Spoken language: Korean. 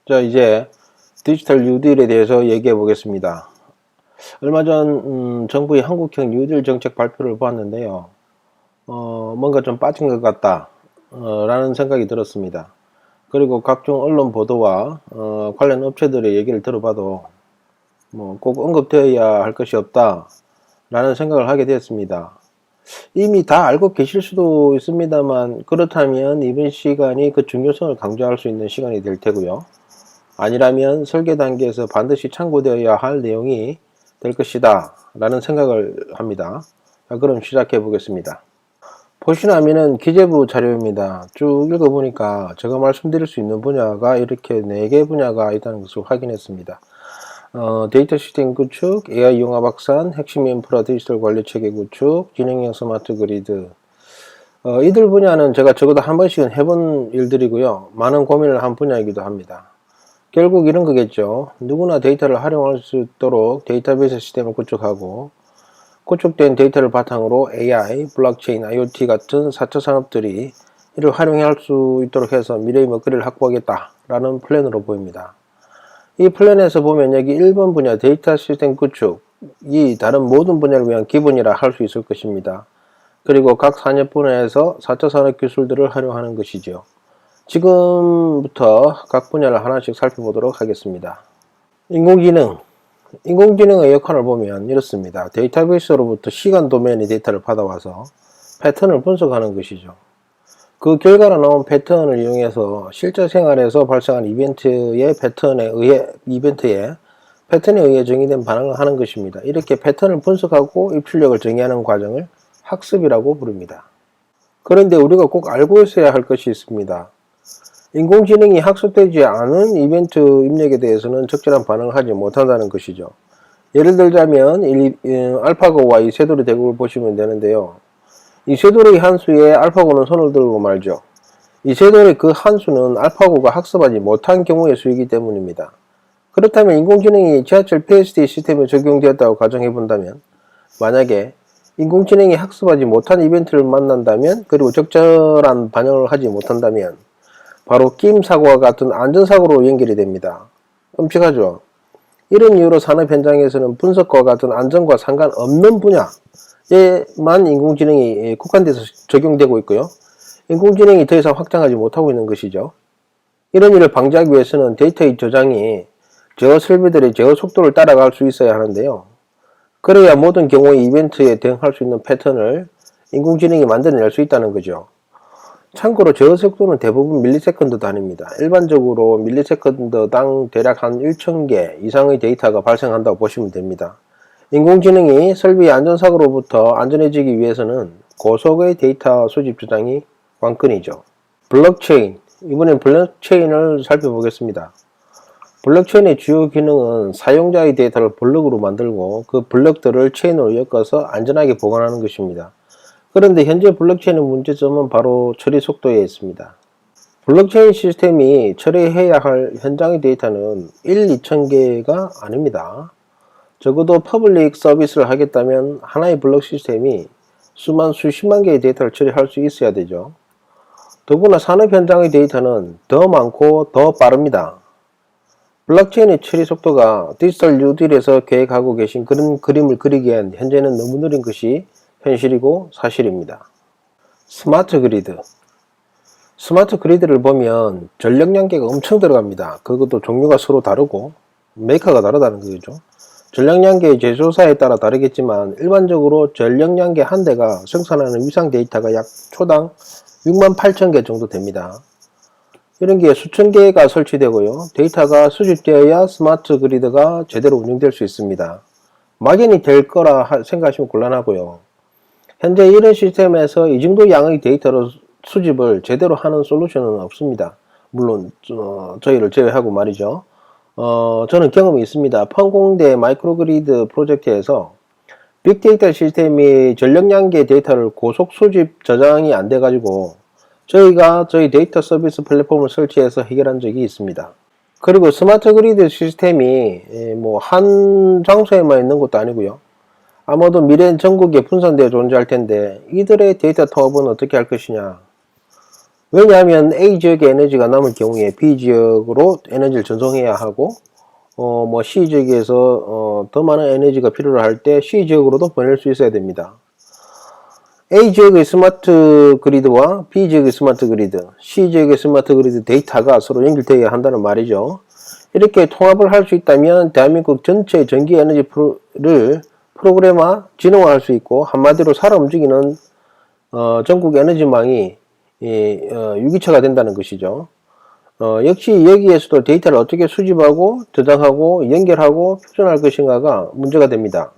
자, 이제 디지털 뉴딜에 대해서 얘기해 보겠습니다. 얼마 전 정부의 한국형 뉴딜 정책 발표를 보았는데요. 뭔가 좀 빠진 것 같다 라는 생각이 들었습니다. 그리고 각종 언론 보도와 관련 업체들의 얘기를 들어봐도 꼭 언급되어야 할 것이 없다 라는 생각을 하게 되었습니다. 이미 다 알고 계실 수도 있습니다만, 그렇다면 이번 시간이 그 중요성을 강조할 수 있는 시간이 될 테고요. 아니라면 설계 단계에서 반드시 참고되어야 할 내용이 될 것이다 라는 생각을 합니다. 자, 그럼 시작해 보겠습니다. 보시는 화면은 기재부 자료입니다. 쭉 읽어보니까 제가 말씀드릴 수 있는 분야가 이렇게 4개 분야가 있다는 것을 확인했습니다. 데이터 시스템 구축, AI 융합 확산, 핵심 인프라 디지털 관리 체계 구축, 지능형 스마트 그리드. 이들 분야는 제가 적어도 한 번씩은 해본 일들이고요. 많은 고민을 한 분야이기도 합니다. 결국 이런 거겠죠. 누구나 데이터를 활용할 수 있도록 데이터베이스 시스템을 구축하고, 구축된 데이터를 바탕으로 AI, 블록체인, IoT 같은 4차 산업들이 이를 활용할 수 있도록 해서 미래의 먹거리를 확보하겠다라는 플랜으로 보입니다. 이 플랜에서 보면 여기 1번 분야 데이터 시스템 구축이 다른 모든 분야를 위한 기본이라 할 수 있을 것입니다. 그리고 각 산업 분야에서 4차 산업 기술들을 활용하는 것이죠. 지금부터 각 분야를 하나씩 살펴보도록 하겠습니다. 인공지능의 역할을 보면 이렇습니다. 데이터베이스로부터 시간 도메인의 데이터를 받아와서 패턴을 분석하는 것이죠. 그 결과로 나온 패턴을 이용해서 실제 생활에서 발생한 이벤트의 패턴에 의해 정의된 반응을 하는 것입니다. 이렇게 패턴을 분석하고 입출력을 정의하는 과정을 학습이라고 부릅니다. 그런데 우리가 꼭 알고 있어야 할 것이 있습니다. 인공지능이 학습되지 않은 이벤트 입력에 대해서는 적절한 반응을 하지 못한다는 것이죠. 예를 들자면 알파고와 이세돌의 대국을 보시면 되는데요. 이세돌의 한수에 알파고는 손을 들고 말죠. 이세돌의 그 한수는 알파고가 학습하지 못한 경우의 수이기 때문입니다. 그렇다면 인공지능이 지하철 PSD 시스템에 적용되었다고 가정해 본다면, 만약에 인공지능이 학습하지 못한 이벤트를 만난다면, 그리고 적절한 반응을 하지 못한다면 바로 끼임 사고와 같은 안전사고로 연결이 됩니다. 끔찍하죠? 이런 이유로 산업 현장에서는 분석과 같은 안전과 상관없는 분야에만 인공지능이 국한돼서 적용되고 있고요. 인공지능이 더 이상 확장하지 못하고 있는 것이죠. 이런 일을 방지하기 위해서는 데이터의 저장이 제어 설비들의 제어 속도를 따라갈 수 있어야 하는데요. 그래야 모든 경우의 이벤트에 대응할 수 있는 패턴을 인공지능이 만들어낼 수 있다는 거죠. 참고로 제어 속도는 대부분 밀리세컨드 단위입니다. 일반적으로 밀리세컨드당 대략 한 1000개 이상의 데이터가 발생한다고 보시면 됩니다. 인공지능이 설비의 안전사고로부터 안전해지기 위해서는 고속의 데이터 수집 저장이 관건이죠. 블록체인, 이번엔 블록체인을 살펴보겠습니다. 블록체인의 주요 기능은 사용자의 데이터를 블록으로 만들고 그 블록들을 체인으로 엮어서 안전하게 보관하는 것입니다. 그런데 현재 블록체인의 문제점은 바로 처리 속도에 있습니다. 블록체인 시스템이 처리해야 할 현장의 데이터는 2,000개가 아닙니다. 적어도 퍼블릭 서비스를 하겠다면 하나의 블록 시스템이 수십만 개의 데이터를 처리할 수 있어야 되죠. 더구나 산업 현장의 데이터는 더 많고 더 빠릅니다. 블록체인의 처리 속도가 디지털 뉴딜에서 계획하고 계신 그런 그림을 그리기엔 현재는 너무 느린 것이 현실이고 사실입니다. 스마트 그리드. 스마트 그리드를 보면 전력 양계가 엄청 들어갑니다. 그것도 종류가 서로 다르고 메이커가 다르다는 거죠. 전력 양계의 제조사에 따라 다르겠지만 일반적으로 전력 양계 한 대가 생산하는 위상 데이터가 약 초당 68,000개 정도 됩니다. 이런 게 수천 개가 설치되고요. 데이터가 수집되어야 스마트 그리드가 제대로 운영될 수 있습니다. 막연히 될 거라 생각하시면 곤란하고요. 현재 이런 시스템에서 이 정도 양의 데이터로 수집을 제대로 하는 솔루션은 없습니다. 물론 저희를 제외하고 말이죠. 저는 경험이 있습니다. 펀공대 마이크로그리드 프로젝트에서 빅데이터 시스템이 전력 양계 데이터를 고속 수집 저장이 안 돼가지고 저희가 저희 데이터 서비스 플랫폼을 설치해서 해결한 적이 있습니다. 그리고 스마트 그리드 시스템이 한 장소에만 있는 것도 아니고요. 아마도 미래엔 전국에 분산되어 존재할 텐데 이들의 데이터 통합은 어떻게 할 것이냐. 왜냐하면 A 지역에 에너지가 남을 경우에 B 지역으로 에너지를 전송해야 하고 뭐 C 지역에서 더 많은 에너지가 필요로 할 때 C 지역으로도 보낼 수 있어야 됩니다. A 지역의 스마트 그리드와 B 지역의 스마트 그리드, C 지역의 스마트 그리드 데이터가 서로 연결되어야 한다는 말이죠. 이렇게 통합을 할 수 있다면 대한민국 전체 전기 에너지를 프로그램화, 진흥화할 수 있고 한마디로 살아 움직이는 전국 에너지망이 유기체가 된다는 것이죠. 역시 여기에서도 데이터를 어떻게 수집하고 저장하고 연결하고 표준할 것인가가 문제가 됩니다.